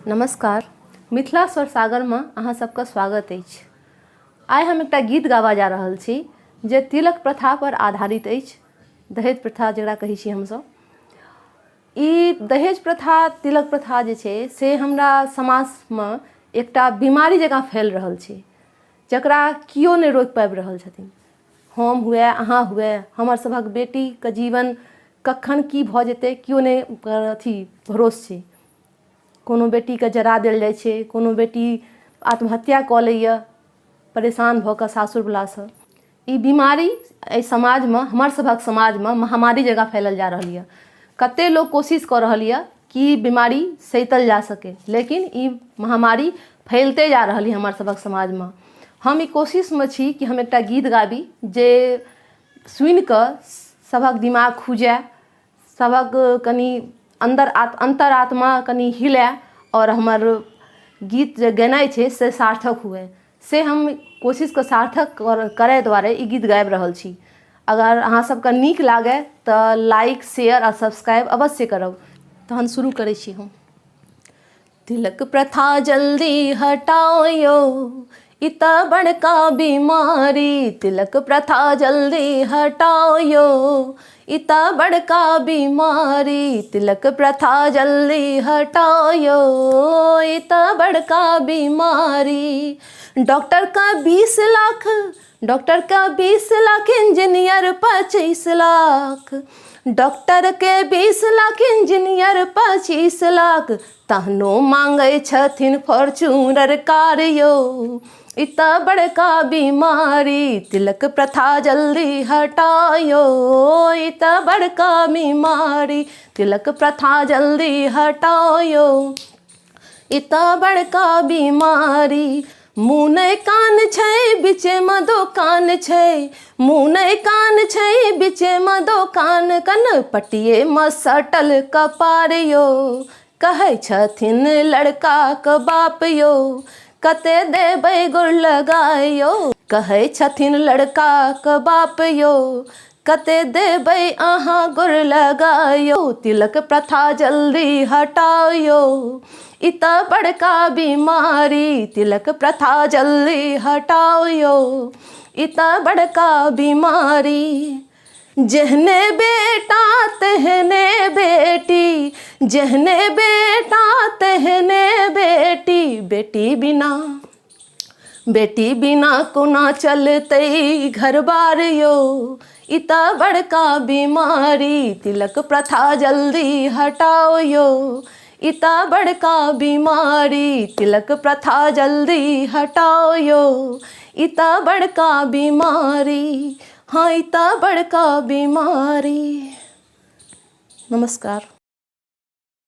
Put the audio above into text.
नमस्कार। मिथिला स्वर सागर में अहाँ सबका स्वागत अछि। आइ हम एकटा गीत गावा जा रहल छी जे तिलक प्रथा पर आधारित अछि। दहेज प्रथा जकरा कहै छी हमसब। ई दहेज प्रथा तिलक प्रथा जे छै से हमरा समाज में एकटा बीमारी जकाँ फैल रहल छै जकरा कियो नहि रोकि पाबि रहल छथिन। हम हुए अहाँ हुए, हमर सभक बेटीके जीवन कखन की भऽ जेतै कियो नहि भरोस छै। कोनो बेटीके जरा देल जाइ छै, कोनो बेटी आत्महत्या कऽ लैए परेशान भऽ कऽ सासुरवलासँ। ई बीमारी एहि समाजमे, हमर सभक समाजमे महामारी जकाँ फैलल जा रहल यऽ। कतेक लोक कोशिश कऽ रहल यऽ कि ई बीमारी सैतल जा सकै, लेकिन ई महामारी फैलते जा रहल यऽ हमर सभक समाजमे। हम ई कोशिशमे छी कि हम एकटा गीत गाबी जे सुनि कऽ सभक दिमाग खुजै, सभक कनि अंतरात्मा कनि हिले और हमर गीत जे गेनाइ छै से सार्थक हुए। से हम कोशिशके सार्थक करै दुआरे ई गीत गाबि रहल छी। अगर अहाँ सबके नीक लागै तऽ लाइक, शेयर और सब्सक्राइब अवश्य करब। तहन शुरू करै छी हम। तिलक प्रथा जल्दी हटाओ यो, ई तऽ बड़का बीमारी। तिलक प्रथा जल्दी हटाओ यो, ई तऽ बड़का बीमारी। तिलक प्रथा जल्दी हटाओ यो, ई तऽ बड़का बीमारी। डॉक्टर का 20 लाख, डॉक्टर का 20 लाख, इंजीनियर 25 लाख। डॉक्टर के 20 लाख, इंजीनियर 25 लाख, तहनो मांगै छथिन फॉर्च्यूनर कार यो, ई तऽ बड़का बीमारी। तिलक प्रथा जल्दी हटाओ यो, ई तऽ बड़का बीमारी। तिलक प्रथा जल्दी हटाओ यो, ई तऽ बड़का बीमारी। मुँह नहि कान छै बीचेमे दोकान छै, मुँह नहि कान छै बीचेमे दोकान। कनपटियेमे सटल कपार यो, कहै छथिन लड़काके बाप यो, कते देबै गोर लगाय यो। कहै छथिन लड़काके बाप यो, कते देबै अहाँ गोर लगाय यो। तिलक प्रथा जल्दी हटाओ यो, ई तऽ बड़का बीमारी। तिलक प्रथा जल्दी हटाओ यो, ई तऽ बड़का बीमारी। जेहने बेटा तेहने बेटी, जेहने बेटा तेहने बेटी। बेटी बिना कोना चलतै घर बार यो, ई तऽ बड़का बीमारी। तिलक प्रथा जल्दी हटाओ यो, ई तऽ बड़का बीमारी। तिलक प्रथा जल्दी हटाओ यो, ई तऽ बड़का बीमारी। हाँ, ई तऽ बड़का बीमारी। नमस्कार।